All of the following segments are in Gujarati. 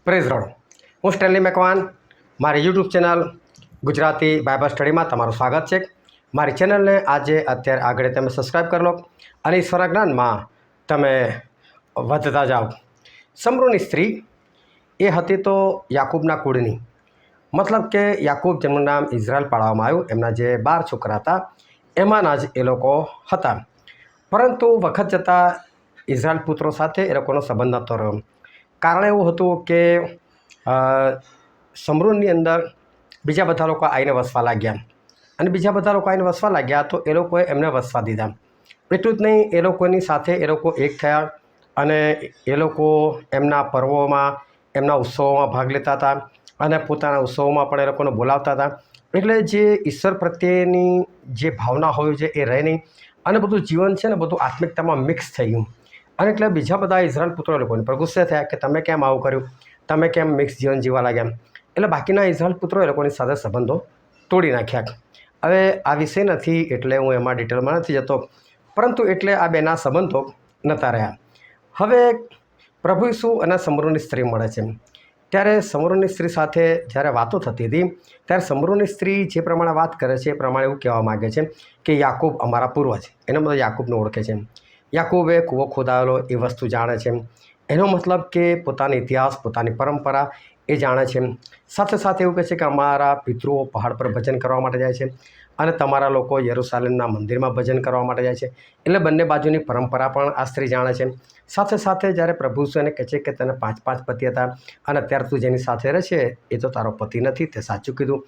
Praise road. હું સ્ટેનલી મેકવાન, મારી યુટ્યુબ ચેનલ ગુજરાતી બાઇબલ સ્ટડીમાં તમારું સ્વાગત છે. મારી ચેનલને આજે અત્યારે આગળ તમે સબસ્ક્રાઈબ કરી લો અને ઈશ્વરના જ્ઞાનમાં તમે વધતા જાઓ. સમરૂની સ્ત્રી એ હતી તો યાકૂબના કુળની, મતલબ કે યાકૂબ જેમનું નામ ઇઝરાયલ પાડવામાં આવ્યું, એમના જે 12 છોકરા હતા એમાંના જ એ લોકો હતા. પરંતુ વખત જતાં ઇઝરાયલ પુત્રો સાથે એ લોકોનો સંબંધ નહોતો રહ્યો. કારણ એવું હતું કે સમરૂનની અંદર બીજા બધા લોકો આવીને વસવા લાગ્યા અને બીજા બધા લોકો આવીને વસવા લાગ્યા તો એ લોકોએ એમને વસવા દીધા. એટલું જ નહીં, એ લોકોની સાથે એ લોકો એક થયા અને એ લોકો એમના પર્વોમાં, એમના ઉત્સવોમાં ભાગ લેતા હતા અને પોતાના ઉત્સવોમાં પણ એ લોકોને બોલાવતા હતા. એટલે જે ઈશ્વર પ્રત્યેની જે ભાવના હોય છે એ રહે નહીં અને બધું જીવન છે ને બધું આત્મિકતામાં મિક્સ થઈ ગયું. અને એટલે બીજા બધા ઇઝરાયલ પુત્રો લોકોને પર ગુસ્સે થયા કે તમે કેમ આવું કર્યું, તમે કેમ મિક્સ જીવન જીવવા લાગ્યા. એટલે બાકીના ઇઝરાયલ પુત્રો એ લોકોની સાથે સંબંધો તોડી નાખ્યા. હવે આ વિષય નથી એટલે હું એમાં ડિટેલમાં નથી જતો, પરંતુ એટલે આ બેના સંબંધો નહોતા રહ્યા. હવે પ્રભુ ઈસુ અને સમરૂની સ્ત્રી મળે છે. ત્યારે સમરૂની સ્ત્રી સાથે જ્યારે વાતો થતી હતી ત્યારે સમરૂની સ્ત્રી જે પ્રમાણે વાત કરે છે એ પ્રમાણે એવું કહેવા માગે છે કે યાકૂબ અમારા પૂર્વજ, એનો મતલબ યાકૂબને ઓળખે છે. યાકૂબે કૂવો ખોદાયેલો એ વસ્તુ જાણે છે. એનો મતલબ કે પોતાનો ઇતિહાસ, પોતાની પરંપરા એ જાણે છે. સાથે સાથે એવું કહે છે કે અમારા પિતૃઓ પહાડ પર ભજન કરવા માટે જાય છે અને તમારા લોકો યરૂશાલેમના મંદિરમાં ભજન કરવા માટે જાય છે. એટલે બંને બાજુની પરંપરા પણ આ સ્ત્રી જાણે છે. સાથે સાથે જ્યારે પ્રભુ એને કહે છે કે તને 5 પતિ હતા અને અત્યારે તું જેની સાથે રહે છે એ તો તારો પતિ નથી, તે સાચું કીધું.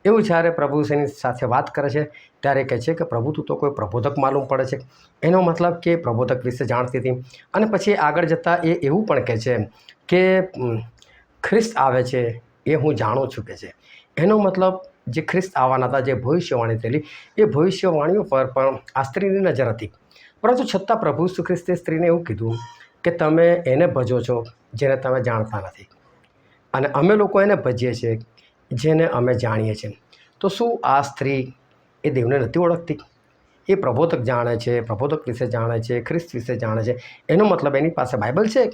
એવું જ્યારે પ્રભુ એની સાથે વાત કરે છે ત્યારે કહે છે કે પ્રભુ તું તો કોઈ પ્રબોધક માલુમ પડે છે. એનો મતલબ કે પ્રબોધક વિશે જાણતી હતી. અને પછી આગળ જતાં એ એવું પણ કહે છે કે ખ્રિસ્ત આવે છે એ હું જાણું છું કે છે. એનો મતલબ જે ખ્રિસ્ત આવવાના હતા, જે ભવિષ્યવાણી થયેલી, એ ભવિષ્યવાણીઓ પર પણ આ સ્ત્રીની નજર હતી. પરંતુ છતાં પ્રભુ ઈસુ ખ્રિસ્તે સ્ત્રીને એવું કીધું કે તમે એને ભજો છો જેને તમે જાણતા નથી અને અમે લોકો એને ભજીએ છીએ જેને અમે જાણીએ છીએ. તો શું આ સ્ત્રી એ દેવને નથી ઓળખતી? એ પ્રબોધક જાણે છે, પ્રબોધક વિશે જાણે છે, ખ્રિસ્ત વિશે જાણે છે. એનો મતલબ એની પાસે બાઇબલ છે,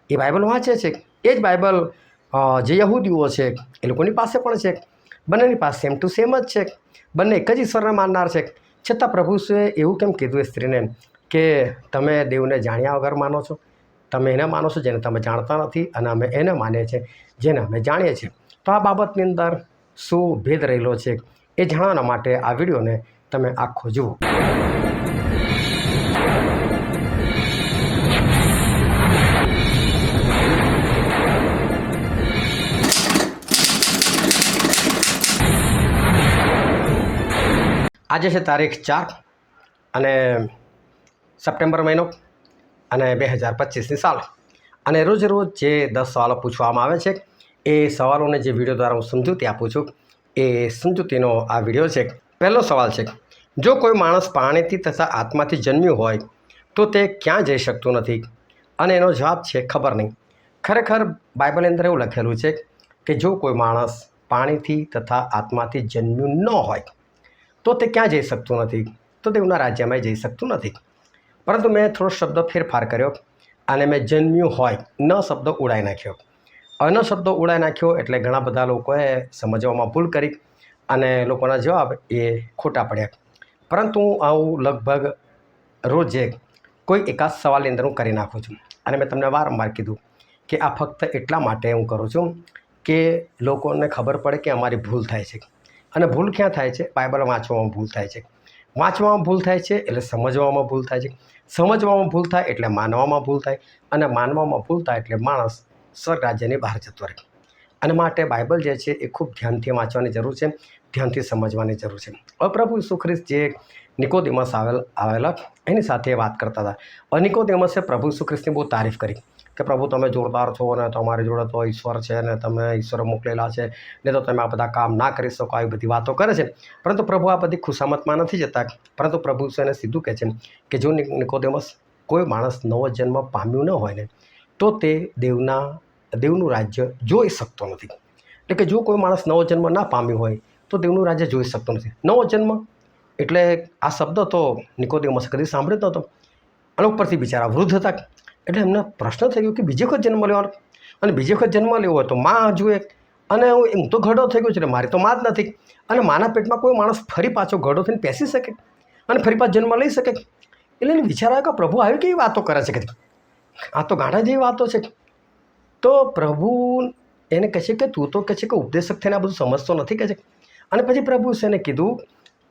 એ બાઇબલ વાંચે છે. એ જ બાઇબલ જે યહૂદીઓ છે એ લોકોની પાસે પણ છે. બંનેની પાસે સેમ ટુ સેમ જ છે. બંને એક જ ઈશ્વરને માનનાર છે. છતાં પ્રભુ ઈસુએ એવું કેમ કીધું એ સ્ત્રીને કે તમે દેવને જાણ્યા વગર માનો છો? તમે એને માનો છો જેને તમે જાણતા નથી અને અમે એને માનીએ છીએ જેને અમે જાણીએ છીએ. તો આ બાબતની અંદર શું ભેદ રહેલો છે એ જાણવાના માટે આ વિડીયોને તમે આખો જુઓ. આજે છે તારીખ 4 અને સપ્ટેમ્બર મહિનો અને 2025ની સાલ. અને રોજ જે 10 સવાલો પૂછવામાં આવે છે એ સવાલોને જે વિડીયો દ્વારા હું સમજૂતી આપું છું એ સમજૂતીનો આ વિડીયો છે. પહેલો સવાલ છે, જો કોઈ માણસ પાણીથી તથા આત્માથી જન્મ્યું હોય તો તે ક્યાં જઈ શકતું નથી? અને એનો જવાબ છે ખબર નહીં. ખરેખર બાઇબલની અંદર એવું લખેલું છે કે જો કોઈ માણસ પાણીથી તથા આત્માથી જન્મ્યું ન હોય તો તે ક્યાં જઈ શકતું નથી? તો દેવના રાજ્યમાં જઈ શકતું નથી. પરંતુ મેં થોડો શબ્દ ફેરફાર કર્યો અને મેં જન્મ્યું હોય ન શબ્દ ઉડાવી નાખ્યો. ન શબ્દ ઉડાવી નાખ્યો એટલે ઘણા બધા લોકોએ સમજવામાં ભૂલ કરી અને લોકોના જવાબ એ ખોટા પડ્યા. પરંતુ હું આવું લગભગ રોજે કોઈ એકાદ સવાલની અંદર હું કરી નાખું છું. અને મેં તમને વારંવાર કીધું કે આ ફક્ત એટલા માટે હું કરું છું કે લોકોને ખબર પડે કે અમારી ભૂલ થાય છે. અને ભૂલ ક્યાં થાય છે? બાઇબલ વાંચવામાં ભૂલ થાય છે. વાંચવામાં ભૂલ થાય છે એટલે સમજવામાં ભૂલ થાય છે. સમજવામાં ભૂલ થાય એટલે માનવામાં ભૂલ થાય અને માનવામાં ભૂલ થાય એટલે માણસ સ્વર્ગ રાજ્યની બહાર જતો રહે. અને માટે બાઇબલ જે છે એ ખૂબ ધ્યાનથી વાંચવાની જરૂર છે, ધ્યાનથી સમજવાની જરૂર છે. હવે પ્રભુ ઈસુ ખ્રિસ્ત જે નિકોદેમસ આવેલા એની સાથે વાત કરતા હતા. નિકોદેમસે પ્રભુ ઈસુ ખ્રિસ્તની બહુ તારીફ કરી કે પ્રભુ તમે જોરદાર છો અને તમારી જોડે તો ઈશ્વર છે અને તમે ઈશ્વર મોકલેલા છે ને તો તમે આ બધા કામ ના કરી શકો, આવી બધી વાતો કરે છે. પરંતુ પ્રભુ આ બધી ખુશામતમાં નથી જતા. પરંતુ પ્રભુ એને સીધું કહે છે કે જો નિકોદેમસ કોઈ માણસ નવો જન્મ પામ્યું ન હોય ને તો તે દેવનું રાજ્ય જોઈ શકતો નથી. એટલે કે જો કોઈ માણસ નવો જન્મ ના પામ્યું હોય તો દેવનું રાજ્ય જોઈ શકતો નથી. નવો જન્મ એટલે આ શબ્દ તો નિકોદેમસે કદી સાંભળ્યો નહોતો અને ઉપરથી બિચારા વૃદ્ધ હતા. એટલે એમને પ્રશ્ન થઈ ગયો કે બીજે કોઈ જન્મ લેવાનો? અને બીજી વખત જન્મ લેવો હોય તો માં જુએ. અને હું તો ઘડો થઈ ગયો છું એટલે મારી તો માં જ નથી. અને માના પેટમાં કોઈ માણસ ફરી પાછો ઘડો થઈને બેસી શકે અને ફરી પાછો જન્મ લઈ શકે? એટલે એને વિચાર આવ્યો કે પ્રભુ આવી કેવી વાતો કરે છે કે આ તો ગાંડા જેવી વાતો છે. તો પ્રભુ એને કહે છે કે તું તો કહે છે કે ઉપદેશક થઈને આ બધું સમજતો નથી કહે છે. અને પછી પ્રભુ એને કીધું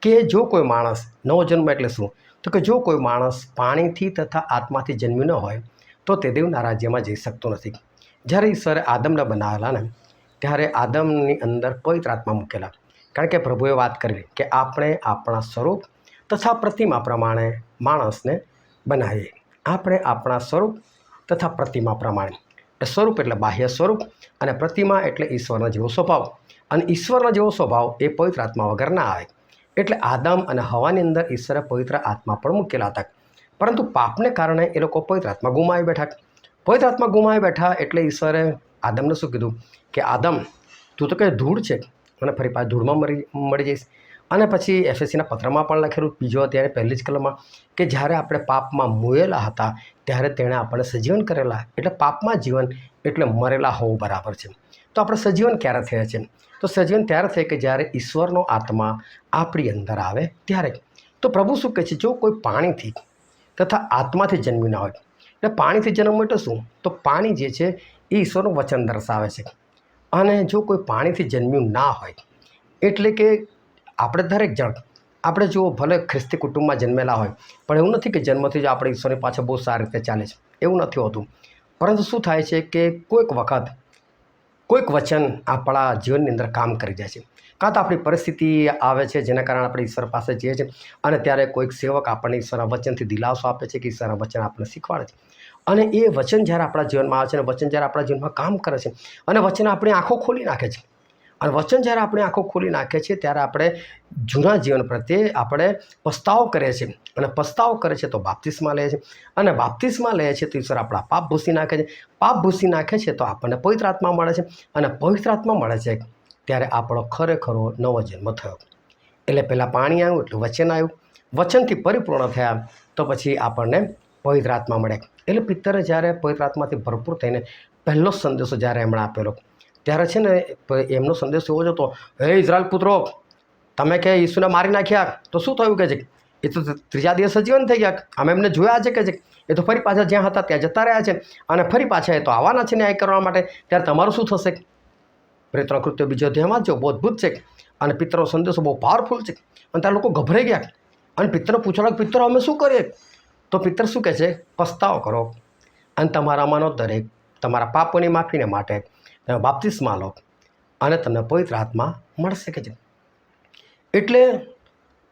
કે જો કોઈ માણસ નવો જન્મ એટલે શું? તો કે જો કોઈ માણસ પાણીથી તથા આત્માથી જન્મ્યું ન હોય તો તે દેવના રાજ્યમાં જઈ શકતો નથી. જ્યારે ઈશ્વરે આદમને બનાવેલા ને ત્યારે આદમની અંદર પવિત્ર આત્મા મૂકેલા. કારણ કે પ્રભુએ વાત કરી કે આપણે આપણા સ્વરૂપ તથા પ્રતિમા પ્રમાણે માણસને બનાવીએ. આપણે આપણા સ્વરૂપ તથા પ્રતિમા પ્રમાણે. સ્વરૂપ એટલે બાહ્ય સ્વરૂપ અને પ્રતિમા એટલે ઈશ્વરના જેવો સ્વભાવ. અને ઈશ્વરના જેવો સ્વભાવ એ પવિત્ર આત્મા વગર ના આવે. એટલે આદમ અને હવાની અંદર ઈશ્વરે પવિત્ર આત્મા પણ મૂકેલા હતા. પરંતુ પાપને કારણે એ લોકો પવિત્ર આત્મા ગુમાવી બેઠા. પવિત્ર આત્મા ગુમાવી બેઠા એટલે ઈશ્વરે આદમને શું કીધું કે આદમ તું તો કહે ધૂળ છે અને ફરી પાછું ધૂળમાં મળી જઈશ. અને પછી એફએસસીના પત્રમાં પણ લખેલું બીજો અત્યારે પહેલી જ કલમમાં કે જ્યારે આપણે પાપમાં મોયેલા હતા ત્યારે તેણે આપણને સજીવન કરેલા. એટલે પાપમાં જીવન એટલે મરેલા હોવું બરાબર છે. તો આપણે સજીવન ક્યારે થયા છે? તો સજીવન ત્યારે થાય કે જ્યારે ઈશ્વરનો આત્મા આપણી અંદર આવે ત્યારે. તો પ્રભુ શું કહે છે? જો કોઈ પાણીથી તથા આત્માથી જન્મ્યું ના હોય. એટલે પાણીથી જન્મ એટલે શું? તો પાણી જે છે એ ઈશ્વરનું વચન દર્શાવે છે. અને જો કોઈ પાણીથી જન્મ્યું ના હોય એટલે કે આપણે દરેક જણ આપણે જો ભલે ખ્રિસ્તી કુટુંબમાં જન્મેલા હોય પણ એવું નથી કે જન્મથી જ આપણે ઈશ્વરની પાછળ બહુ સારી રીતે ચાલે છે. એવું નથી હોતું. પરંતુ શું થાય છે કે કોઈક વખત કોઈક વચન આપણા જીવનની અંદર કામ કરી જાય છે. કાં તો આપણી પરિસ્થિતિ આવે છે જેના કારણે આપણે ઈશ્વર પાસે જઈએ છીએ અને ત્યારે કોઈક સેવક આપણને ઈશ્વરના વચનથી દિલાસો આપે છે કે ઈશ્વરના વચન આપણને શીખવાડે છે. અને એ વચન જ્યારે આપણા જીવનમાં આવે છે અને વચન જ્યારે આપણા જીવનમાં કામ કરે છે અને વચન આપણી આંખો ખોલી નાખે છે. અને વચન જ્યારે આપણે આંખો ખોલી નાખે છે ત્યારે આપણે જૂના જીવન પ્રત્યે આપણે પસ્તાવો કરીએ છીએ. અને પસ્તાવો કરે છે તો બાપ્તિસ્મા લે છે. અને બાપ્તિસ્મા લે છે તો ઈશ્વર આપણા પાપ ભૂસી નાખે છે. પાપ ભૂસી નાખે છે તો આપણને પવિત્ર આત્મા મળે છે. અને પવિત્ર આત્મા મળે છે ત્યારે આપણો ખરેખરો નવો જન્મ થયો. એટલે પહેલાં પાણી આવ્યું એટલે વચન આવ્યું. વચનથી પરિપૂર્ણ થયા તો પછી આપણને પવિત્ર આત્મા મળે. એટલે પિત્તરે જ્યારે પવિત્ર આત્માથી ભરપૂર થઈને પહેલો સંદેશો જ્યારે એમણે આપેલો ત્યારે છે ને એમનો સંદેશ એવો જ હતો, હે ઇઝરાયલ પુત્રો, તમે કે ઈસુને મારી નાખ્યા તો શું થયું કે છે? એ તો ત્રીજા દિવસે જીવન થઈ ગયા. અમે એમને જોયા છે કે છે એ તો ફરી પાછા જ્યાં હતા ત્યાં જતા રહ્યા છે અને ફરી પાછા એ તો આવવાના છે ન્યાય કરવા માટે. ત્યારે તમારું શું થશે? પ્રેતનો કૃત્ય બીજો અધ્યાયમાં જો બહુ અદ્ભુત છે. અને પિત્તરનો સંદેશો બહુ પાવરફુલ છે. અને ત્યાં લોકો ગભરાઈ ગયા અને પિત્તર પૂછવા લાગ્યા, પિત્તર અમે શું કરીએ? તો પિત્તર શું કહે છે? પસ્તાવો કરો અને તમારામાંનો દરેક તમારા પાપોની માફીને માટે તમે બાપ્તિસ્મા લો અને તમને પવિત્ર આત્મા મળશે કે છે. એટલે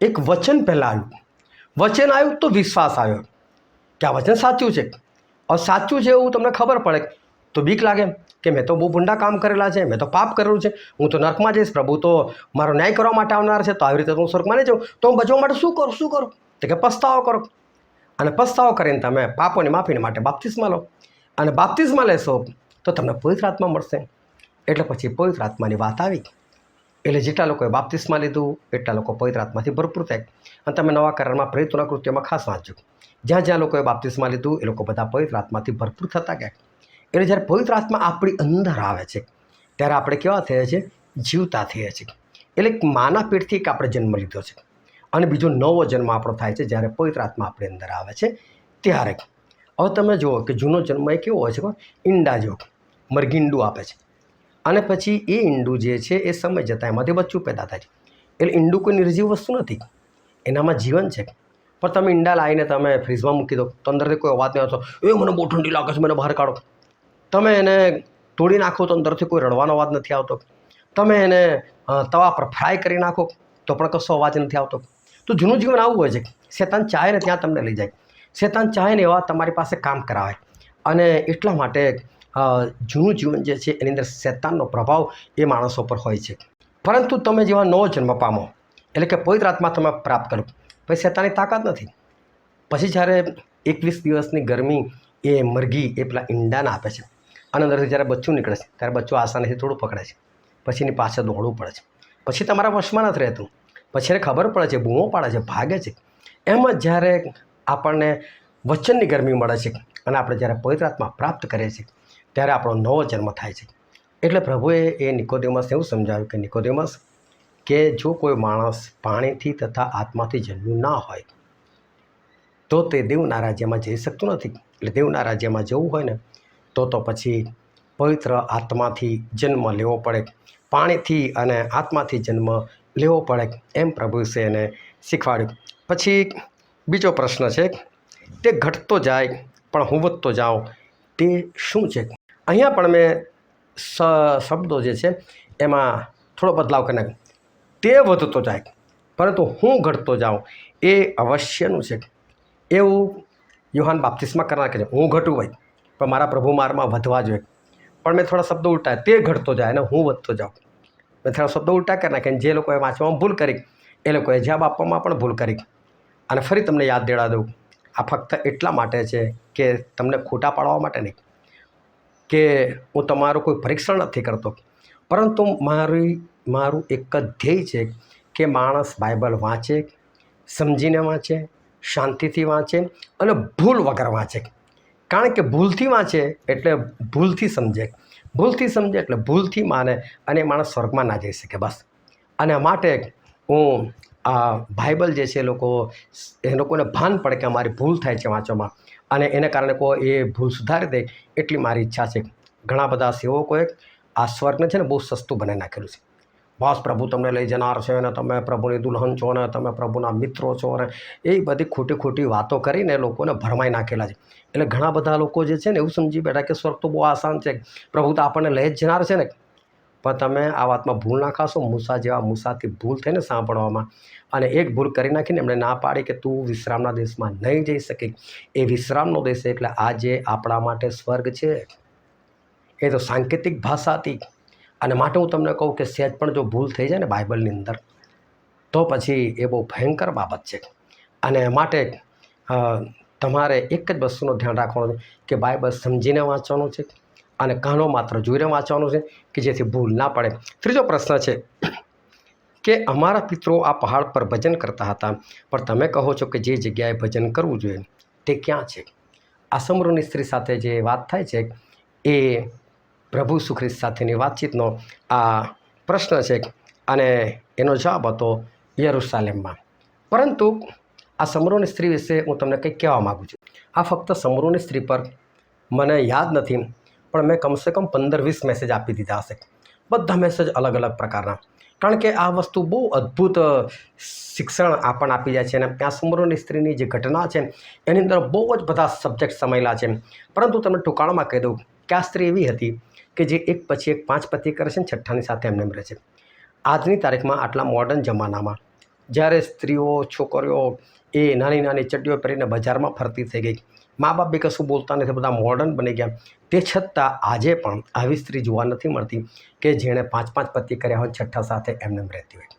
એક વચન પહેલાં આવ્યું. વચન આવ્યું તો વિશ્વાસ આવ્યો કે આ વચન સાચું છે. હવે સાચું છે એવું તમને ખબર પડે તો બીક લાગે કે મેં તો બહુ ભૂંડા કામ કરેલા છે, મેં તો પાપ કરેલું છે, હું તો નર્કમાં જઈશ, પ્રભુ તો મારો ન્યાય કરવા માટે આવનાર છે, તો આવી રીતે હું સ્વર્ગમાં નહીં જાઉં, તો હું બચવા માટે શું કરું? તો કે પસ્તાવો કરો. અને પસ્તાવો કરીને તમે પાપોની માફીને માટે બાપ્તિસ્મા લો. અને બાપ્તિસ્મા લેશો તો તમને પવિત્ર આત્મા મળશે. એટલે પછી પવિત્ર આત્માની વાત આવી. એટલે જેટલા લોકોએ બાપ્તિસ્મા લીધું એટલા લોકો પવિત્ર આત્માથી ભરપૂર થાય. અને તમે નવા કરારમાં પ્રેરિતોના કૃત્યમાં ખાસ વાંચજો. જ્યાં જ્યાં લોકોએ બાપ્તિસ્મા લીધું એ લોકો બધા પવિત્ર આત્માથી ભરપૂર થતા ગયા. એટલે જ્યારે પવિત્ર આત્મા આપણી અંદર આવે છે ત્યારે આપણે કેવા થયા છે? જીવતા થયા છે. એટલે માના પેટથી એક આપણે જન્મ લીધો છે અને બીજો નવો જન્મ આપણો થાય છે જ્યારે પવિત્ર આત્મા આપણી અંદર આવે છે ત્યારે. હવે તમે જુઓ કે જૂનો જન્મ એ કેવો હોય છે? ઈંડા જેવો મરઘી ઈંડું આપે છે અને પછી એ ઈંડું જે છે એ સમય જતાં એમાંથી બચ્ચું પેદા થાય છે. એટલે ઈંડું કોઈ નિર્જીવ વસ્તુ નથી, એનામાં જીવન છે. પણ તમે ઈંડા લાવીને તમે ફ્રીજમાં મૂકી દો તો અંદરથી કોઈ અવાજ નહીં આવતો, એ મને બહુ ઠંડી લાગે છે, મને બહાર કાઢો. તમે એને તોડી નાખો તો અંદરથી કોઈ રડવાનો અવાજ નથી આવતો. તમે એને તવા પર ફ્રાય કરી નાખો તો પણ કશો અવાજ નથી આવતો. તો જૂનું જીવન આવું હોય છે. શેતાન ચાહે ને ત્યાં તમને લઈ જાય. શેતાન ચાહે ને એવા તમારી પાસે કામ કરાવે. અને એટલા માટે જૂનું જીવન જે છે એની અંદર શેતાનનો પ્રભાવ એ માણસો પર હોય છે. પરંતુ તમે જેવા નવો જન્મ પામો એટલે કે પવિત્ર આત્મા તમે પ્રાપ્ત કરો પછી શેતાનની તાકાત નથી. પછી જ્યારે 21 દિવસની ગરમી એ મરઘી એ પેલા ઈંડાને આપે છે અને અંદરથી જ્યારે બચ્ચું નીકળે છે ત્યારે બચ્ચું આસાનીથી થોડું પકડે છે. પછી એની પાછળ દોડવું પડે છે. પછી તમારા વશમાં નથી રહેતું. પછી એને ખબર પડે છે, બૂમો પાડે છે, ભાગે છે. એમ જ જ્યારે આપણને વચનની ગરમી મળે છે અને આપણે જ્યારે પવિત્ર આત્મા પ્રાપ્ત કરીએ છીએ ત્યારે આપણો નવો જન્મ થાય છે. એટલે પ્રભુએ એ નિકોદેમસને એવું સમજાવ્યું કે નિકોદેમસ, કે જો કોઈ માણસ પાણીથી તથા આત્માથી જન્મ્યું ના હોય તો તે દેવના રાજ્યમાં જઈ શકતું નથી. એટલે દેવના રાજ્યમાં જવું હોય ને તો પછી પવિત્ર આત્માથી જન્મ લેવો પડે, પાણીથી અને આત્માથી જન્મ લેવો પડે, એમ પ્રભુએ એને શીખવાડ્યું. પછી બીજો પ્રશ્ન છે, તે ઘટતો જાય પણ હું વધતો જાઉં, તે શું છે? અહીંયા પણ મેં શબ્દો જે છે એમાં થોડો બદલાવ કરી નાખ્યો. તે વધતો જાય પરંતુ હું ઘટતો જાઉં એ અવશ્યનું છે. એવું યોહાન બાપ્તિસ્મા કરનાર કહે છે, હું ઘટું ભાઈ પણ મારા પ્રભુ મારમાં વધવા જોઈએ. પણ મેં થોડા શબ્દો ઉલટા, તે ઘટતો જાય અને હું વધતો જાઉં. મેં થોડા શબ્દો ઉલટા કરી નાખ્યા. જે લોકોએ વાંચવામાં ભૂલ કરી એ લોકોએ જવાબ આપવામાં પણ ભૂલ કરી. અને ફરી તમને યાદ દેવા દઉં, આ ફક્ત એટલા માટે છે કે તમને ખોટા પાડવા માટે નહીં, કે હું તમારું કોઈ પરીક્ષણ નથી કરતો, પરંતુ મારું એક જ ધ્યેય છે કે માણસ બાઇબલ વાંચે, સમજીને વાંચે, શાંતિથી વાંચે અને ભૂલ વગર વાંચે. કારણ કે ભૂલથી વાંચે એટલે ભૂલથી સમજે, ભૂલથી સમજે એટલે ભૂલથી માને, અને એ માણસ સ્વર્ગમાં ના જઈ શકે. બસ. અને માટે હું આ બાઇબલ જે છે એ લોકોને ભાન પડે કે અમારી ભૂલ થાય છે વાંચવામાં, અને એને કારણે કોઈ એ ભૂલ સુધારી દે એટલી મારી ઈચ્છા છે. ઘણા બધા સેવકોએ આ સ્વર્ગને છે ને બહુ સસ્તું બનાવી નાખેલું છે. બસ પ્રભુ તમને લઈ જનાર છે અને તમે પ્રભુની દુલ્હન છો ને તમે પ્રભુના મિત્રો છો ને એ બધી ખોટી ખોટી વાતો કરીને લોકોને ભરમાઈ નાખેલા છે. એટલે ઘણા બધા લોકો જે છે ને એવું સમજી બેઠા કે સ્વર્ગ તો બહુ આસાન છે, પ્રભુ તો આપણને લઈ જ જનાર છે ને. પણ તમે આ વાતમાં ભૂલ ના ખાશો. મૂસાથી ભૂલ થઈને સાંભળવામાં, અને એક ભૂલ કરી નાખીને એમણે ના પાડી કે તું વિશ્રામના દેશમાં નહીં જઈ શકે. એ વિશ્રામનો દેશ એટલે આજે આપણા માટે સ્વર્ગ છે. એ તો સાંકેતિક ભાષા હતી. અને માટે હું તમને કહું કે સહેજ પણ જો ભૂલ થઈ જાય ને બાઇબલની અંદર તો પછી એ બહુ ભયંકર બાબત છે. અને માટે તમારે એક જ વસ્તુનું ધ્યાન રાખવાનું છે કે બાઇબલ સમજીને વાંચવાનું છે અને કાનો માત્ર જોઈને વાંચવાનું છે કે જેથી ભૂલ ના પડે. ત્રીજો પ્રશ્ન છે કે અમારા પિતરો આ પહાડ પર ભજન કરતા હતા, પણ તમે કહો છો કે જે જગ્યાએ ભજન કરવું જોઈએ તે ક્યાં છે? આ સમરૂની સ્ત્રી સાથે જે વાત થાય છે એ પ્રભુ ઈસુ ખ્રિસ્ત સાથેની વાતચીતનો આ પ્રશ્ન છે, અને એનો જવાબ હતો યરુશાલેમમાં. પરંતુ આ સમરૂની સ્ત્રી વિશે હું તમને કંઈક કહેવા માગું છું. આ ફક્ત સમરૂની સ્ત્રી પર મને યાદ નથી, પણ મેં કમસે કમ 15-20 મેસેજ આપી દીધા હશે. બધા મેસેજ અલગ અલગ પ્રકારના, કારણ કે આ વસ્તુ બહુ અદ્ભુત શિક્ષણ આપણને આપી જાય છે. અને આ સમરૂની સ્ત્રીની જે ઘટના છે એની અંદર બહુ જ બધા સબ્જેક્ટ સમાયેલા છે. પરંતુ તમને ટૂંકાણમાં કહી દઉં કે આ સ્ત્રી એવી હતી કે જે એક પછી એક 5 પતિ કરે છે ને છઠ્ઠાની સાથે એમને રહે છે. આજની તારીખમાં આટલા મોડર્ન જમાનામાં જ્યારે સ્ત્રીઓ, છોકરીઓ એ નાની નાની ચડ્ડીઓ પહેરીને બજારમાં ફરતી થઈ ગઈ, મા બાપ બી કશું બોલતા નથી, બધા મોડર્ન બની ગયા, તે છતાં આજે પણ આવી સ્ત્રી જોવા નથી મળતી કે જેણે 5 પતિ કર્યા હોય, છઠ્ઠા સાથે એમને રહેતી હોય.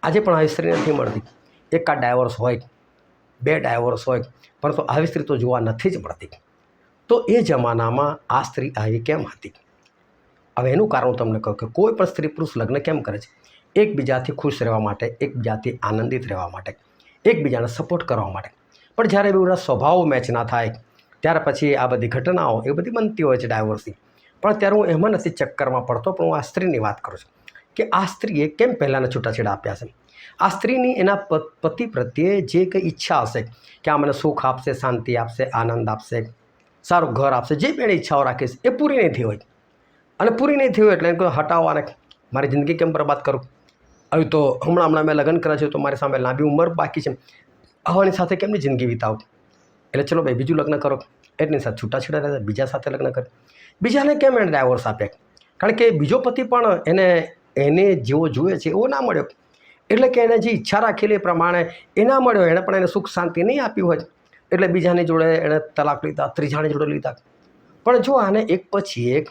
આજે પણ આવી સ્ત્રી નથી મળતી. એકાદ ડાયવોર્સ હોય, 2 ડાયવોર્સ હોય, પરંતુ આવી સ્ત્રી તો જોવા નથી જ મળતી. તો એ જમાનામાં આ સ્ત્રી આવી કેમ હતી? હવે એનું કારણ હું તમને કહું કે કોઈ પણ સ્ત્રી પુરુષ લગ્ન કેમ કરે છે? એકબીજાથી ખુશ રહેવા માટે, એકબીજાથી આનંદિત રહેવા માટે, એકબીજાને સપોર્ટ કરવા માટે. પણ જ્યારે બધા સ્વભાવ મેચ ના થાય ત્યાર પછી આ બધી ઘટનાઓ એ બધી બનતી હોય છે ડાયવોર્સની. પણ ત્યારે હું એમાં નથી ચક્કરમાં પડતો, પણ હું આ સ્ત્રીની વાત કરું છું કે આ સ્ત્રીએ કેમ પહેલાંના છૂટાછેડા આપ્યા છે. આ સ્ત્રીની એના પતિ પ્રત્યે જે કંઈ ઈચ્છા હશે કે આ મને સુખ આપશે, શાંતિ આપશે, આનંદ આપશે, સારું ઘર આપશે, જે પણ ઈચ્છાઓ રાખીશ એ પૂરી નહીં થઈ હોય. અને પૂરી નહીં થઈ હોય એટલે એને હટાવવાને મારી જિંદગી કેમ બરબાદ કરું? હવે તો હમણાં મેં લગ્ન કર્યા છે તો મારી સામે લાંબી ઉંમર બાકી છે, આવવાની સાથે કેમની જિંદગી વિતાવું? એટલે ચલો ભાઈ બીજું લગ્ન કરો. એટલની સાથે છૂટાછેડા રહેતા, બીજા સાથે લગ્ન કરે. બીજાને કેમ એને ડાયવોર્સ આપ્યા? કારણ કે બીજો પતિ પણ એને જેવો જોઈએ છે એવો ના મળ્યો. એટલે કે એને જે ઈચ્છા રાખેલી એ પ્રમાણે એ ના મળ્યો. એણે પણ એને સુખ શાંતિ નહીં આપ્યું હોય એટલે બીજાની જોડે એણે તલાક લીધા, ત્રીજાની જોડે લીધા. પણ જો આને એક પછી એક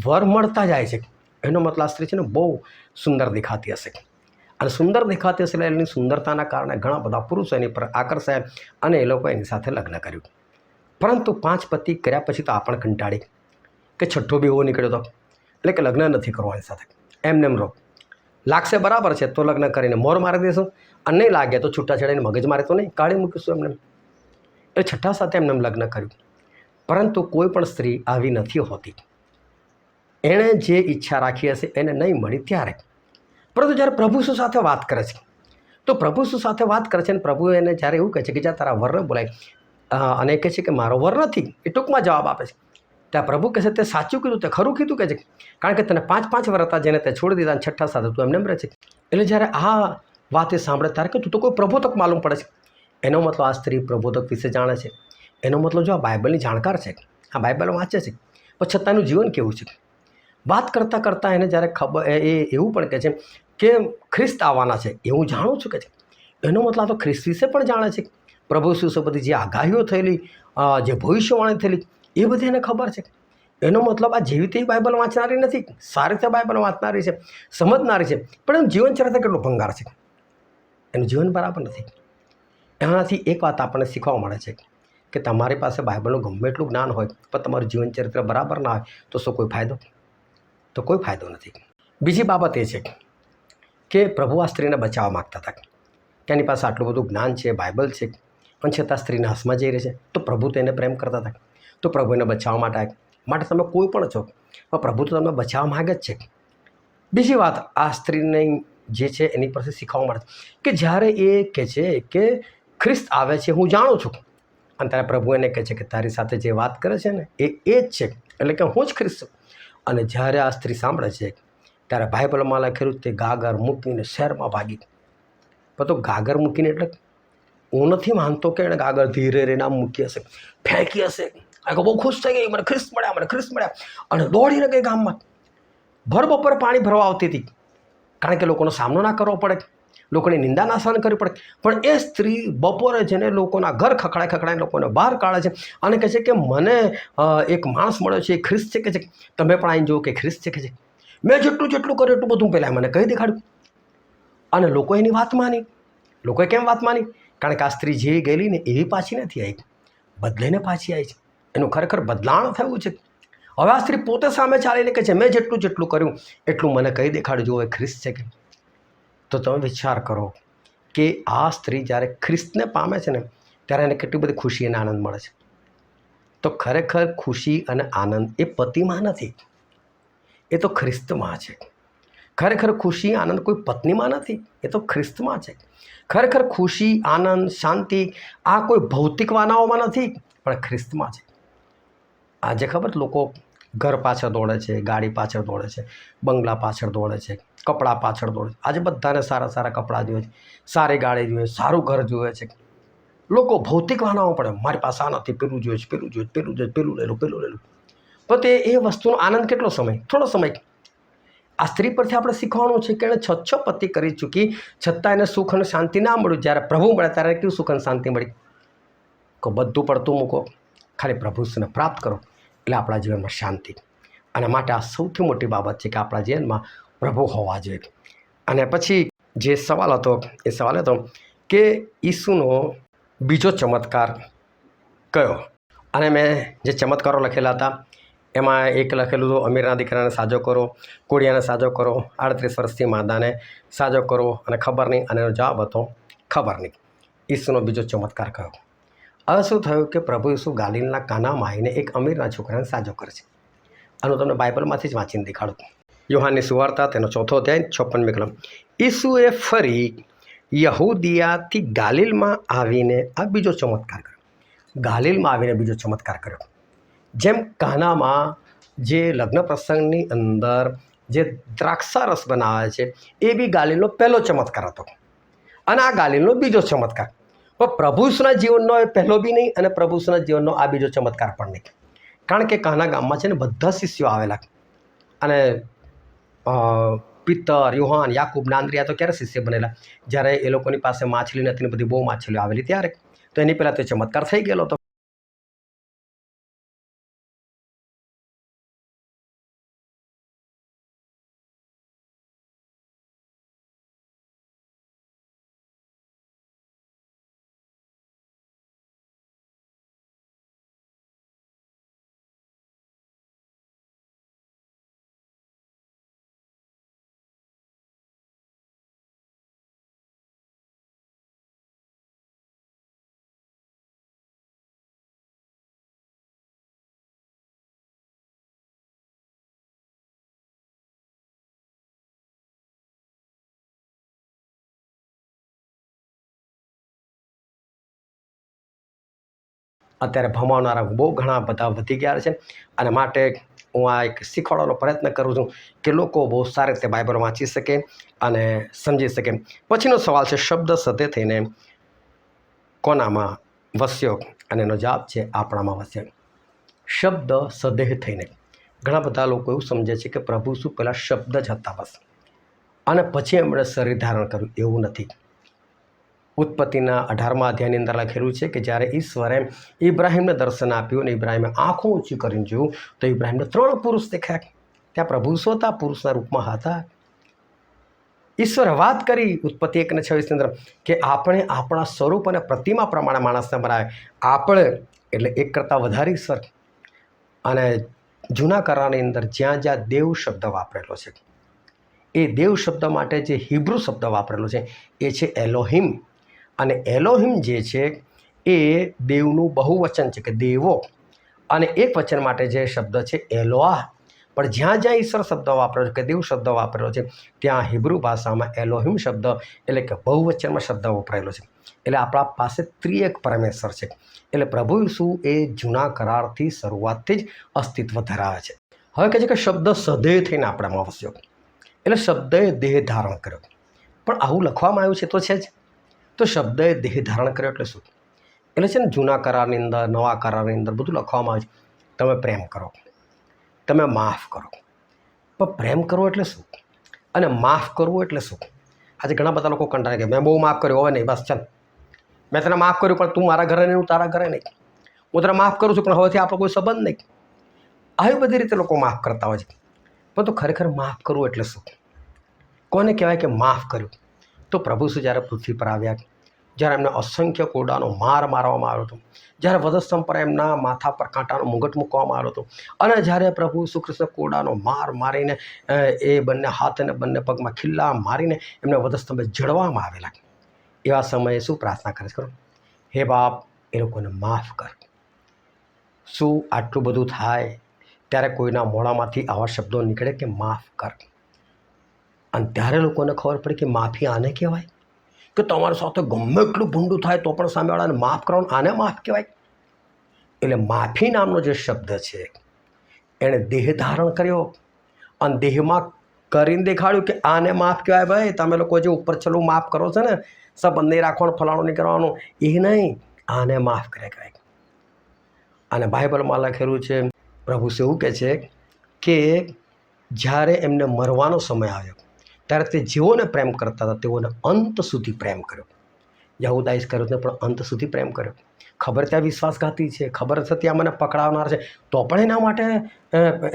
વર મળતા જાય છે એનો મતલબ આ સ્ત્રી છે ને બહુ સુંદર દેખાતી હશે. અને સુંદર દેખાતી હશે એટલે એની સુંદરતાના કારણે ઘણા બધા પુરુષો એની પર આકર્ષાય અને એ લોકો એની સાથે લગ્ન કર્યું. પરંતુ 5 પતિ કર્યા પછી તો આ પણ કંટાળી કે છઠ્ઠો બી એવો નીકળ્યો હતો, એટલે કે લગ્ન નથી કરવાની સાથે, એમને એમ રહો. લાગશે બરાબર છે તો લગ્ન કરીને મોર મારી દઈશું, અને નહીં લાગે તો છૂટાછેડાને મગજ મારે તો નહીં, કાઢી મૂકીશું એમને. એ છઠ્ઠા સાથે એમને લગ્ન કર્યું. પરંતુ કોઈ પણ સ્ત્રી આવી નથી હોતી. એણે જે ઈચ્છા રાખી હશે એને નહીં મળી ત્યારે. પરંતુ જ્યારે પ્રભુ શું સાથે વાત કરે છે, તો પ્રભુ શું સાથે વાત કરે છે અને પ્રભુ એને જ્યારે એવું કહે છે કે જ્યાં તારા વરને બોલાય અને કહે છે કે મારો વર નથી, એ ટૂંકમાં જવાબ આપે છે. ત્યાં પ્રભુ કહે છે તે સાચું કીધું, તે ખરું કીધું કે છે, કારણ કે તને 5 વર હતા જેને તે છોડી દીધા અને છઠ્ઠા સાથે તું એમને રહે છે. એટલે જ્યારે આ વાત એ સાંભળે ત્યારે કે તું તો કોઈ પ્રબોધક માલુમ પડે છે. એનો મતલબ આ સ્ત્રી પ્રબોધક વિશે જાણે છે. એનો મતલબ જો આ બાઇબલની જાણકાર છે, આ બાઇબલ વાંચે છે, પણ છતાં એનું જીવન કેવું છે. વાત કરતાં કરતાં એને જ્યારે ખબર એ એવું પણ કહે છે કે ખ્રિસ્ત આવવાના છે એ હું જાણું છું કે છે. એનો મતલબ આ તો ખ્રિસ્ત વિશે પણ જાણે છે. પ્રભુ ઈસુ બધી જે આગાહીઓ થયેલી, જે ભવિષ્યવાણી થયેલી, એ બધી એને ખબર છે. એનો મતલબ આ જેવી તેવી બાઇબલ વાંચનારી નથી, સારી રીતે બાઇબલ વાંચનારી છે, સમજનારી છે, પણ એનું જીવનચરિત્ર કેટલું ભંગાર છે, એનું જીવન બરાબર નથી. એનાથી એક વાત આપણને શીખવા મળે છે કે તમારી પાસે બાઇબલનું ગમે એટલું જ્ઞાન હોય પણ તમારું જીવનચરિત્ર બરાબર ના હોય તો શું કોઈ ફાયદો? તો કોઈ ફાયદો નથી. બીજી બાબત એ છે કે પ્રભુ આ સ્ત્રીને બચાવવા માગતા હતા કે એની પાસે આટલું બધું જ્ઞાન છે, બાઇબલ છે, પણ છતાં સ્ત્રીના હાથમાં જઈ રહી છે. તો પ્રભુ તેને પ્રેમ કરતા હતા, તો પ્રભુ એને બચાવવા માટે તમે કોઈ પણ છો, પણ પ્રભુ તો તમે બચાવવા માગે જ છે. બીજી વાત આ સ્ત્રીને જે છે એની પરથી શીખવા મળે કે જ્યારે એ કહે છે કે ખ્રિસ્ત આવે છે હું જાણું છું, અને ત્યારે પ્રભુ એને કહે છે કે તારી સાથે જે વાત કરે છે ને એ જ છે, એટલે કે હું જ ખ્રિસ્ત છું. અને જ્યારે આ સ્ત્રી સાંભળે છે ત્યારે બાઇબલમાં લખેલું તે ગાગર મૂકીને શહેરમાં ભાગી. પણ તો ગાગર મૂકીને એટલે હું નથી માનતો કે એણે ગાગર ધીરે રહીને આમ મૂકી હશે, ફેંકી હશે. બહુ ખુશ થઈ ગઈ, મને ખ્રિસ્ત મળ્યા, મને ખ્રિસ્ત મળ્યા, અને દોડીને ગઈ ગામમાં. ભર બપોરે પાણી ભરવા આવતી હતી, કારણ કે લોકોનો સામનો ના કરવો પડે, લોકોની નિંદા ના સહન કરવી પડે. પણ એ સ્ત્રી બપોરે જઈને લોકોના ઘર ખખડાઈ લોકોને બહાર કાઢે છે અને કહે છે કે મને એક માણસ મળ્યો છે, એ ખ્રિસ્ત છે કે છે, તમે પણ આવીને જુઓ કે ખ્રિસ્ત છે કે છે. મેં જેટલું કર્યું એટલું બધું પહેલાં મને કહી દેખાડ્યું. અને લોકો એની વાત માની. લોકોએ કેમ વાત માની? કારણ કે આ સ્ત્રી જેવી ગયેલી ને એવી પાછી નથી આવી, બદલાઈને પાછી આવી છે. એનું ખરેખર બદલાણ થયું છે. હવે આ સ્ત્રી પોતે સામે ચાલીને કહે છે મેં જેટલું કર્યું એટલું મને કહી દેખાડ્યું, જો એ ખ્રિસ્ત છે કે. તો તમે વિચાર કરો કે આ સ્ત્રી જ્યારે ખ્રિસ્તને પામે છે ને ત્યારે એને કેટલી બધી ખુશી અને આનંદ મળે છે. તો ખરેખર ખુશી અને આનંદ એ પતિમાં નથી, એ તો ખ્રિસ્તમાં છે. ખરેખર ખુશી આનંદ કોઈ પત્નીમાં નથી, એ તો ખ્રિસ્તમાં છે. ખરેખર ખુશી આનંદ શાંતિ આ કોઈ ભૌતિક વાનાઓમાં નથી, પણ ખ્રિસ્તમાં છે. આજે ખબર લોકો ઘર પાછળ દોડે છે, ગાડી પાછળ દોડે છે, બંગલા પાછળ દોડે છે, કપડાં પાછળ દોડે છે. આજે બધાને સારા કપડાં જોઈએ છે, સારી ગાડી જોઈએ, સારું ઘર જોઈએ છે. લોકો ભૌતિક વાનાઓ પડે, મારી પાસે આ નથી, પેલું જોઈએ છે, પેલું લઈ લો, પેલું લઈ લો. પણ તે એ વસ્તુનો આનંદ કેટલો સમય? થોડો સમય. આ સ્ત્રી પરથી આપણે શીખવાનું છે કે એણે 6 પતિ કરી ચૂકી, છતાં એને સુખ અને શાંતિ ના મળ્યું. જ્યારે પ્રભુ મળે ત્યારે કેવું સુખ અને શાંતિ મળી? તો બધું પડતું મૂકો, ખાલી પ્રભુને પ્રાપ્ત કરો, એટલે આપણા જીવનમાં શાંતિ. અને માટે આ સૌથી મોટી બાબત છે કે આપણા જીવનમાં પ્રભુ હોવા જોઈએ. અને પછી જે સવાલ હતો એ સવાલ હતો કે ઈસુનો બીજો ચમત્કાર કયો? અને મેં જે ચમત્કારો લખેલા હતા એમાં એક લખેલું હતું અમીરના દીકરાને સાજો કરો, કોળિયાને સાજો કરો, 38 વર્ષથી માદાને સાજો કરો, અને ખબર નહીં. અને એનો જવાબ હતો ખબર નહીં. ઈસુનો બીજો ચમત્કાર કયો? હવે શું થયું કે પ્રભુ ઈસુ ગાલિલના કાનામાં આવીને એક અમીરના છોકરાને સાજો કરે છે. આનું તમને બાઇબલમાંથી જ વાંચીને દેખાડું. યોહાનની સુવાર્તા તેનો 4થો અધ્યાય 56મી કલમ. ઈસુએ ફરી યહૂદિયાથી ગાલિલમાં આવીને આ બીજો ચમત્કાર કર્યો. ગાલિલમાં આવીને બીજો ચમત્કાર કર્યો. જેમ કાનામાં જે લગ્ન પ્રસંગની અંદર જે દ્રાક્ષારસ બનાવે છે એ બી ગાલિલનો પહેલો ચમત્કાર હતો, અને આ ગાલિલનો બીજો ચમત્કાર. પણ પ્રભુ ઈસુના જીવનનો એ પહેલો બી નહીં, અને પ્રભુ ઈસુના જીવનનો આ બીજો ચમત્કાર પણ નહીં. કારણ કે કાના ગામમાં છે ને બધા શિષ્યો આવેલા, અને પિત્તર, યોહાન, યાકૂબ, આંદ્રિયા તો ક્યારે શિષ્ય બનેલા? જ્યારે એ લોકોની પાસે માછલી નથી ને બધી બહુ માછલીઓ આવેલી ત્યારે. તો એની પહેલાં તો ચમત્કાર થઈ ગયેલો હતો. અત્યારે ભમાવનારા બહુ ઘણા બધા વધી ગયા છે, અને માટે હું આ એક શીખવાડવાનો પ્રયત્ન કરું છું કે લોકો બહુ સારી રીતે બાઇબલ વાંચી શકે અને સમજી શકે. પછીનો સવાલ છે, શબ્દ સદે થઈને કોનામાં વસ્યો? અને એનો જવાબ છે આપણામાં વસ્યો. શબ્દ સદેહ થઈને. ઘણા બધા લોકો એવું સમજે છે કે પ્રભુ શું પહેલાં શબ્દ જ હતા બસ, અને પછી એમણે શરીર ધારણ કર્યું. એવું નથી. ઉત્પત્તિના 18મા અધ્યાયની અંદર લખેલું છે કે જ્યારે ઈશ્વરે ઇબ્રાહિમને દર્શન આપ્યું અને ઇબ્રાહિમે આંખો ઊંચી કરીને જોયું તો ઇબ્રાહિમને 3 પુરુષ દેખાયા. ત્યાં પ્રભુ શું હતા? પુરુષના રૂપમાં હતા. ઈશ્વરે વાત કરી ઉત્પત્તિ 1:26 અંદર કે આપણે આપણા સ્વરૂપ અને પ્રતિમા પ્રમાણે માણસને બનાવે. આપણે એટલે એક કરતાં વધારે ઈશ્વર. અને જૂના કરારની અંદર જ્યાં જ્યાં દેવ શબ્દ વાપરેલો છે, એ દેવ શબ્દ માટે જે હિબ્રુ શબ્દ વાપરેલો છે એ છે એલોહિમ. અને એલોહિમ જે છે એ દેવનું બહુવચન છે કે દેવો, અને એક વચન માટે જે શબ્દ છે એલોઆ. પણ જ્યાં જ્યાં ઈશ્વર શબ્દ વાપરેલો છે કે દેવ શબ્દ વાપરેલો છે ત્યાં હિબ્રુ ભાષામાં એલોહિમ શબ્દ એટલે કે બહુવચનમાં શબ્દ વપરાયેલો છે. એટલે આપણા પાસે ત્રિએક પરમેશ્વર છે. એટલે પ્રભુ ઈસુ એ જૂના કરારથી શરૂઆતથી જ અસ્તિત્વ ધરાવે છે. હવે કહે છે કે શબ્દ સદે થઈને આપણામાં વસ્યો, એટલે શબ્દએ દેહ ધારણ કર્યો. પણ આવું લખવામાં આવ્યું છે તો છે જ. તો શબ્દએ દેહ ધારણ કર્યો એટલે શું? એટલે છે ને જૂના કરારની અંદર, નવા કરારની અંદર બધું લખવામાં આવે છે. તમે પ્રેમ કરો, તમે માફ કરો. પણ પ્રેમ કરવો એટલે શું અને માફ કરવું એટલે શું? આજે ઘણા બધા લોકો કંટાળે કે મેં બહુ માફ કર્યું, હવે નહીં, બસ ચાલ, મેં તને માફ કર્યું પણ તું મારા ઘરે નહીં, હું તારા ઘરે નહીં. હું તને માફ કરું છું પણ હવેથી આપણો કોઈ સંબંધ નહીં. આવી બધી રીતે લોકો માફ કરતા હોય છે. પણ તો ખરેખર માફ કરવું એટલે શું? કોને કહેવાય કે માફ કર્યું? તો પ્રભુ શું જ્યારે પૃથ્વી પર આવ્યા, જ્યારે એમને અસંખ્ય કોરડાનો માર મારવામાં આવ્યો હતો, જ્યારે વધસ્તંભ પર એમના માથા પર કાંટાનો મુગટ મૂકવામાં આવ્યો હતો, અને જ્યારે પ્રભુ ઈસુ કૃષ્ણ કોરડાનો માર મારીને એ બંને હાથ અને બંને પગમાં ખિલ્લા મારીને એમને વધસ્તંભે જડવામાં આવેલા, એવા સમયે શું પ્રાર્થના કરે છે? હે બાપ, એ લોકોને માફ કર. શું આટલું બધું થાય ત્યારે કોઈના મોઢામાંથી આવા શબ્દો નીકળે કે માફ કર? અને ત્યારે લોકોને ખબર પડી કે માફી આને કહેવાય, કે તમારી સાથે ગમે એટલું ભૂંડું થાય તો પણ સામેવાળાને માફ કરવાનું, આને માફ કહેવાય. એટલે માફી નામનો જે શબ્દ છે એણે દેહ ધારણ કર્યો અને દેહમાં કરીને દેખાડ્યું કે આને માફ કહેવાય. ભાઈ, તમે લોકો જે ઉપર છેલ્લું માફ કરો છો ને, સંબંધ નહીં રાખવાનું, ફલાણું નહીં કરવાનું, એ નહીં, આને માફ કરે કહેવાય. અને બાઇબલમાં લખેલું છે, પ્રભુ એવું કહે છે કે જ્યારે એમને મરવાનો સમય આવ્યો ત્યારે તે જેઓને પ્રેમ કરતા હતા તેઓને અંત સુધી પ્રેમ કર્યો. યહૂદા ઇસ્કરિયોતને પણ અંત સુધી પ્રેમ કર્યો. ખબર ત્યાં વિશ્વાસઘાતી છે, ખબર છે ત્યાં મને પકડાવનાર છે, તો પણ એના માટે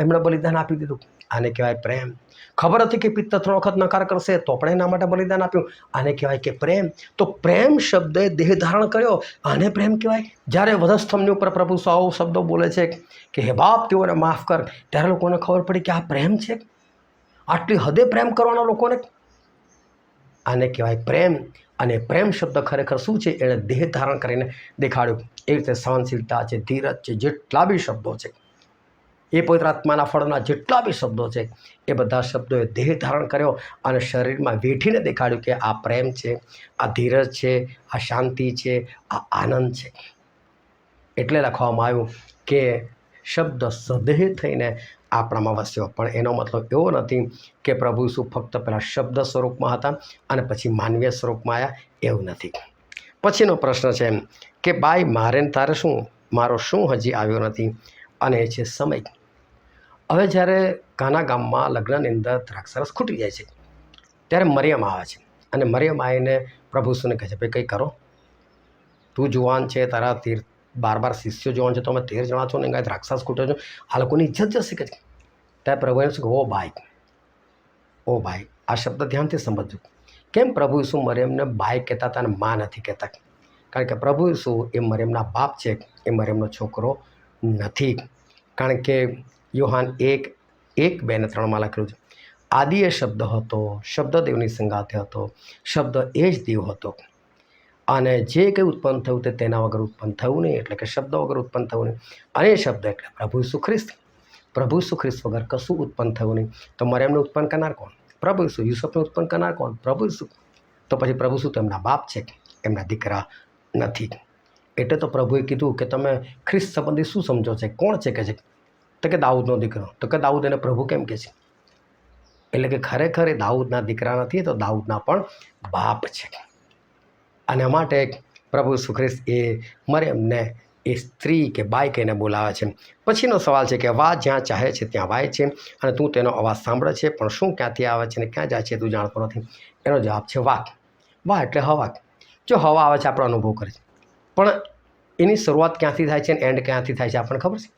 એમણે બલિદાન આપી દીધું. આને કહેવાય પ્રેમ. ખબર હતી કે પિત્ત 3 વખત નકાર કરશે, તો પણ એના માટે બલિદાન આપ્યું. આને કહેવાય કે પ્રેમ. તો પ્રેમ શબ્દે દેહ ધારણ કર્યો, આને પ્રેમ કહેવાય. જ્યારે વધસ્તંભની ઉપર પ્રભુ સૌ શબ્દો બોલે છે કે હે બાપ, તેઓને માફ કર, ત્યારે લોકોને ખબર પડી કે આ પ્રેમ છે. આટલી હદે પ્રેમ કરવાના લોકોને, આને કહેવાય પ્રેમ. અને પ્રેમ શબ્દ ખરેખર શું છે? એણે દેહ ધારણ કરીને દેખાડ્યું. એ રીતે સહનશીલતા છે, ધીરજ છે, જેટલા બી શબ્દો છે, એ પવિત્ર આત્માના ફળના જેટલા બી શબ્દો છે, એ બધા શબ્દોએ દેહ ધારણ કર્યો અને શરીરમાં વેઠીને દેખાડ્યું કે આ પ્રેમ છે, આ ધીરજ છે, આ શાંતિ છે, આ આનંદ છે. એટલે લખવામાં આવ્યું કે શબ્દ સદેહ થઈને આપણામાં વસ્યો. પણ એનો મતલબ એવો નથી કે પ્રભુ ઈસુ ફક્ત પહેલાં શબ્દ સ્વરૂપમાં હતા અને પછી માનવીય સ્વરૂપમાં આવ્યા, એવું નથી. પછીનો પ્રશ્ન છે કે બાઈ, મારે ને તારે શું, મારો શું હજી આવ્યો નથી? અને એ છે સમય. હવે જ્યારે કાના ગામમાં લગ્નની અંદર દ્રાક્ષરસ ખૂટી જાય છે ત્યારે મરિયમ આવે છે, અને મરિયમ આવીને પ્રભુ ઈસુને કહે છે, ભાઈ કંઈ કરો, તું જુવાન છે, તારા 12 શિષ્યો જુવાન છે, તો અમે 13 જણા છો ને કાંઈ દ્રાક્ષરસ ખૂટે છો, આ લોકોની ઇજ્જત જશે કે. ત્યારે પ્રભુ એમ શું કે ઓ ભાઈ, આ શબ્દ ધ્યાનથી સમજજો. કેમ પ્રભુ ઈસુ મરિયમને બાઈ કહેતા હતા અને માં નથી કહેતા? કારણ કે પ્રભુ ઈસુ એ મરિયમના બાપ છે, એ મરિયમનો છોકરો નથી. કારણ કે યોહાન 1:1-2-3 લખેલું છે, આદિ એ શબ્દ હતો, શબ્દ દેવની સંગાથે હતો, શબ્દ એ જ દેવ હતો, અને જે કંઈ ઉત્પન્ન થયું તે તેના વગર ઉત્પન્ન થયું નહીં, એટલે કે શબ્દ વગર ઉત્પન્ન થયું નહીં. અને એ શબ્દ એટલે પ્રભુ ઈસુ ખ્રિસ્ત. પ્રભુ ઈસુ ખ્રિસ્ત વગર કશું ઉત્પન્ન થયું નહીં. તો મરિયમને ઉત્પન્ન કરનાર કોણ? પ્રભુ ઈસુ. યુસુફને ઉત્પન્ન કરનાર કોણ? પ્રભુ ઈસુ. તો પછી પ્રભુ ઈસુ તો એમના બાપ છે, એમના દીકરા નથી. એટલે તો પ્રભુએ કીધું કે તમે ખ્રિસ્ત સંબંધી શું સમજો છે, કોણ છે કે છે? તો કે દાઉદનો દીકરો. તો કે દાઉદ એને પ્રભુ કેમ કહે છે? એટલે કે ખરેખર એ દાઉદના દીકરા નથી, તો દાઉદના પણ બાપ છે. અને માટે પ્રભુ ઈસુ ખ્રિસ્ત એ મરિયમને એ સ્ત્રી કે બાઈ કહીને બોલાવે છે. પછીનો સવાલ છે કે વાહ જ્યાં ચાહે છે ત્યાં વાય છે, અને તું તેનો અવાજ સાંભળે છે, પણ શું ક્યાંથી આવે છે અને ક્યાં જાય છે તું જાણતો નથી. એનો જવાબ છે વાહ. વાહ એટલે હવા. જો હવા આવે છે આપણો અનુભવ કરે છે, પણ એની શરૂઆત ક્યાંથી થાય છે અને એન્ડ ક્યાંથી થાય છે આપણને ખબર છે?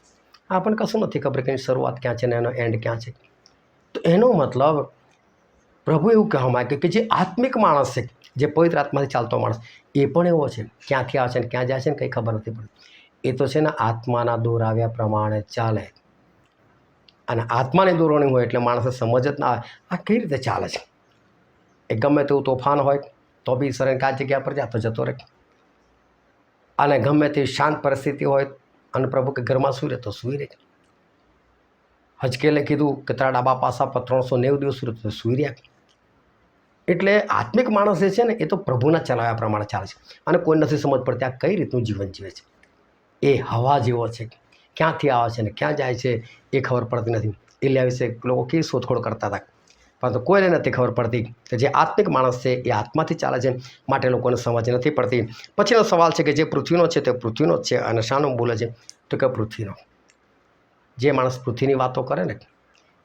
આપણને કશું નથી ખબર કે એની શરૂઆત ક્યાં છે ને એનો એન્ડ ક્યાં છે. તો એનો મતલબ પ્રભુ એવું કહેવા માંગે કે જે આત્મિક માણસ છે, જે પવિત્ર આત્માથી ચાલતો માણસ, એ પણ એવો છે. ક્યાંથી આવે છે ને ક્યાં જાય છે ને કંઈ ખબર નથી પડતી. એ તો છે ને આત્માના દોરાવ્યા પ્રમાણે ચાલે. અને આત્માની દોરણી હોય એટલે માણસે સમજ જ ના આવે આ કઈ રીતે ચાલે છે. એ ગમે તેવું તોફાન હોય તો બી ઈશ્વરે કાંઈ જગ્યા પર જાતો જતો રહે. અને ગમે તેવી શાંત પરિસ્થિતિ હોય અને પ્રભુ કે ઘરમાં સૂઈ રહે તો સૂઈ રહે. હજકેલે કીધું કે તારા ડાબા પાસા પર 390 દિવસ સૂઈ રહે તો સૂઈ રહ્યા. એટલે આત્મિક માણસ જે છે ને એ તો પ્રભુના ચલાવ્યા પ્રમાણે ચાલે છે. અને કોઈ નથી સમજ પડતી આ કઈ રીતનું જીવન જીવે છે. એ હવા જેવો છે, ક્યાંથી આવે છે ને ક્યાં જાય છે એ ખબર પડતી નથી. એલિયા વિશે લોકો કેવી શોધખોળ કરતા હતા, પરંતુ કોઈને નથી ખબર પડતી કે જે આત્મિક માણસ છે એ આત્માથી ચાલે છે, માટે લોકોને સમજ નથી પડતી. પછીનો સવાલ છે કે જે પૃથ્વીનો છે તે પૃથ્વીનો જ છે, અને શાનો બોલે છે? તો કે પૃથ્વીનો. જે માણસ પૃથ્વીની વાતો કરે ને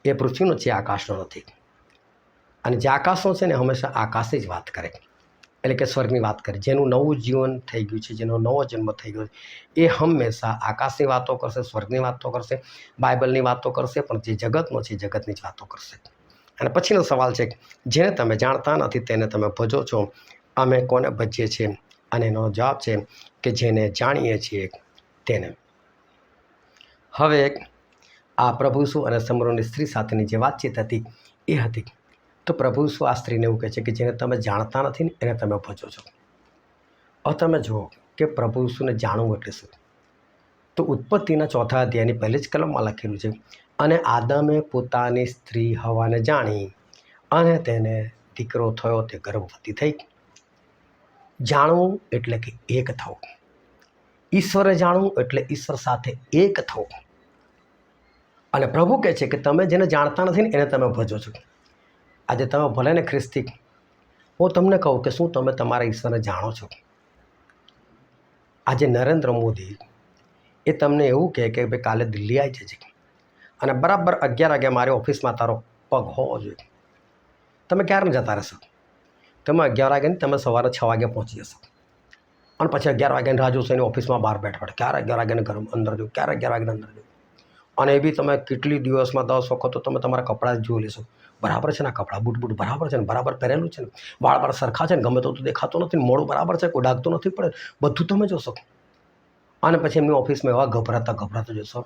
એ પૃથ્વીનો છે, આકાશનો નથી. અને જે આકાશનો છે ને હંમેશા આકાશની જ વાત કરે, એટલે કે સ્વર્ગની વાત કરે. જેનું નવું જીવન થઈ ગયું છે, જેનો નવો જન્મ થઈ ગયો છે, એ હંમેશા આકાશની વાતો કરશે, સ્વર્ગની વાતો કરશે, બાઇબલની વાતો કરશે, પણ જે જગતનો છે જગતની જ વાતો કરશે. અને પછીનો સવાલ છે જેને તમે જાણતા નથી તેને તમે ભજો છો, અમે કોને ભજીએ છીએ? અને એનો જવાબ છે કે જેને જાણીએ છીએ તેને. હવે આ પ્રભુ ઈસુ અને સમરણની સ્ત્રી સાથેની જે વાતચીત હતી એ હતી. તો પ્રભુ ઈસુ આ સ્ત્રીને એવું કહે છે કે જેને તમે જાણતા નથી ને એને તમે ભજો છો. હવે તમે જુઓ કે પ્રભુ ઈસુને જાણવું એટલે શું? તો ઉત્પત્તિના 4થા અધ્યાયની પહેલી જ કલમમાં લખેલું છે, અને આદમે પોતાની સ્ત્રી હવાને જાણી અને તેને દીકરો થયો, તે ગર્ભવતી થઈ. જાણવું એટલે કે એક થવું. ઈશ્વરે જાણવું એટલે ઈશ્વર સાથે એક થવું. અને પ્રભુ કહે છે કે તમે જેને જાણતા નથી ને એને તમે ભજો છો. આજે તમે ભલે ને ખ્રિસ્તી, હું તમને કહું કે શું તમે તમારા ઈશ્વરને જાણો છો? આજે નરેન્દ્ર મોદી એ તમને એવું કહે કે ભાઈ કાલે દિલ્હી આવી જજે અને બરાબર 11 વાગે મારી ઓફિસમાં તારો પગ હોવો જોઈએ. તમે ક્યારે જતા રહેશો? તમે 11 વાગે નહીં, તમે સવારે 6 વાગે પહોંચી જશો. અને પછી 11 વાગ્યાની રાહ જોશો એની ઓફિસમાં બહાર બેઠા પડે, ક્યારે 11 વાગ્યાને ઘર અંદર જવું, ક્યારે 11 વાગ્યાને અંદર જવું. અને એ બી તમે કેટલી દિવસમાં 10 વખત તો તમે તમારા કપડાં જ જોઈ લેશો. બરાબર છે ને આ કપડાં, બૂટ બરાબર છે ને, બરાબર પહેરેલું છે ને, વાળ સરખા છે ને, ગમે તો દેખાતો નથી, મોડું બરાબર છે, કોઈ ડાઘતો નથી પડે, બધું તમે જોશો. અને પછી એમની ઓફિસમાં એવા ગભરાતા જશો,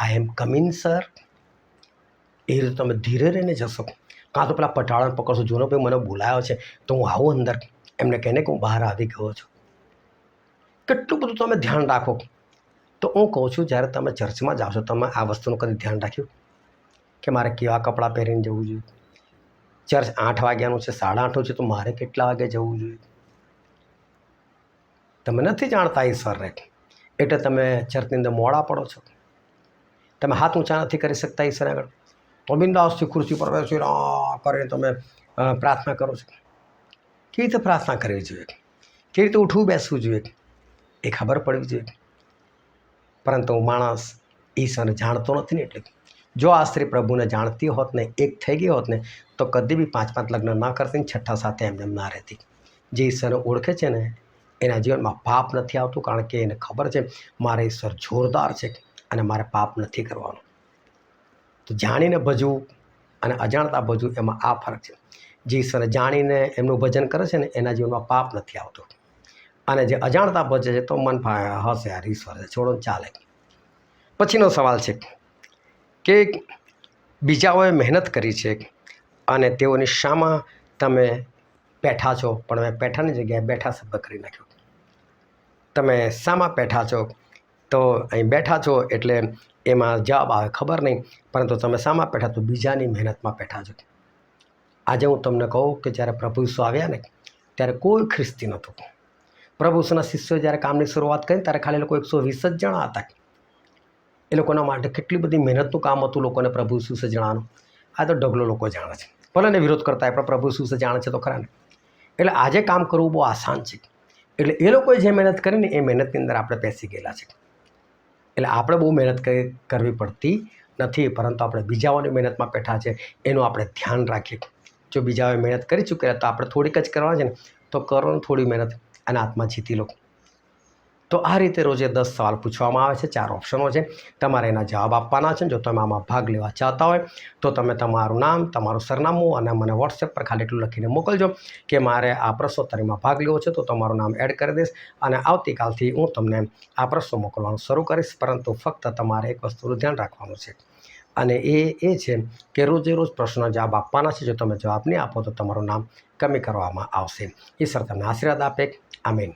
આઈ એમ કમિંગ સર. એ રીતે તમે ધીરે રહીને જશો. કાં તો પેલા પટાળાને પકડશો, જોનો ભાઈ મને બોલાયો છે તો હું આવું અંદર, એમને કહીને કે હું બહાર આવી ગયો છું. કેટલું બધું તમે ધ્યાન રાખો. તો હું કહું છું જ્યારે તમે ચર્ચમાં જાઓ છો તમે આ વસ્તુનું કદી ધ્યાન રાખ્યું કે મારે કેવા કપડાં પહેરીને જવું જોઈએ? ચર્ચ 8 વાગ્યાનું છે, 8:30 છે, તો મારે કેટલા વાગે જવું જોઈએ? તમે નથી જાણતા ઈશ્વરને, એટલે તમે ચર્ચની અંદર મોડા પડો છો. તમે હાથ ઊંચા નથી કરી શકતા ઈશ્વર આગળ, તો બિંદાસથી ખુરશી પર બેસીને કરીને તમે પ્રાર્થના કરો છો. કેવી રીતે પ્રાર્થના કરવી જોઈએ? કેવી રીતે ઉઠવું બેસવું જોઈએ એ ખબર પડવી જોઈએ. પરંતુ માણસ ઈશ્વરને જાણતો નથી ને, એટલે જો આ સ્ત્રી પ્રભુને જાણતી હોત ને, એક થઈ ગઈ હોત ને, તો કદી બી 5 લગ્ન ના કરતી, 6 સાથે એમને ના રહેતી. જે ઈશ્વરને ઓળખે છે ને એના જીવનમાં પાપ નથી આવતું, કારણ કે એને ખબર છે મારે ઈશ્વર જોરદાર છે અને મારે પાપ નથી કરવાનું. તો જાણીને ભજવું અને અજાણતા ભજવું એમાં આ ફરક છે. જે ઈશ્વરને જાણીને એમનું ભજન કરે છે ને એના જીવનમાં પાપ નથી આવતું, અને જે અજાણતા ભજે છે તો મન હશે યાર ઈશ્વર છે, છોડો ચાલે. પછીનો સવાલ છે કે બીજાઓએ મહેનત કરી છે અને તેઓની શામાં તમે બેઠા છો, પણ મેં બેઠાની જગ્યાએ બેઠા શબ્દ કરી નાખ્યો. તમે શામાં બેઠા છો? તો અહીં બેઠા છો એટલે એમાં જવાબ આવે ખબર નહીં, પરંતુ તમે શામાં બેઠા? તો બીજાની મહેનતમાં બેઠા છો. આજે હું તમને કહું કે જ્યારે પ્રભુ ઈસુ આવ્યા ને ત્યારે કોઈ ખ્રિસ્તી નહોતું, પ્રભુ ઈસુના શિષ્યોએ જ્યારે કામની શરૂઆત કરી ત્યારે ખાલી લોકો 120 જ જણા હતા. એ લોકોના માટે કેટલી બધી મહેનતનું કામ હતું લોકોને પ્રભુ ઈસુ વિશે જાણવાનું. આ તો ઢગલો લોકો જાણે છે, ભલે ને વિરોધ કરતા હોય પણ પ્રભુ ઈસુ વિશે જાણે છે તો ખરા ને. એટલે આજે કામ કરવું બહુ આસાન છે. એટલે એ લોકોએ જે મહેનત કરીને એ મહેનતની અંદર આપણે બેસી ગયેલા છે. એટલે આપણે બહુ મહેનત કરવી પડતી નથી, પરંતુ આપણે બીજાઓની મહેનતમાં બેઠા છે એનું આપણે ધ્યાન રાખીએ. જો બીજાઓએ મહેનત કરી ચૂકેલા તો આપણે થોડીક જ કરવાની છે ને, તો કરો ને થોડી મહેનત અને આત્મા જીતી લો. તો આ રીતે રોજે 10 સવાલ પૂછવામાં આવે છે, 4 ઓપ્શનો છે, તમારે એના જવાબ આપવાના છે. જો તમે આમાં ભાગ લેવા ચાહતા હોય તો તમે તમારું નામ, તમારું સરનામું અને મને વોટ્સએપ પર ખાલી એટલું લખીને મોકલજો કે મારે આ પ્રશ્નોત્તરીમાં ભાગ લેવો છે. તો તમારું નામ એડ કરી દઈશ અને આવતીકાલથી હું તમને આ પ્રશ્નો મોકલવાનું શરૂ કરીશ. પરંતુ ફક્ત તમારે એક વસ્તુનું ધ્યાન રાખવાનું છે, અને એ છે કે રોજે રોજ પ્રશ્નનો જવાબ આપવાના છે. જો તમે જવાબ નહીં આપો તો તમારું નામ કમી કરવામાં આવશે. ઈશ્વર તમને આશીર્વાદ આપે. આમીન.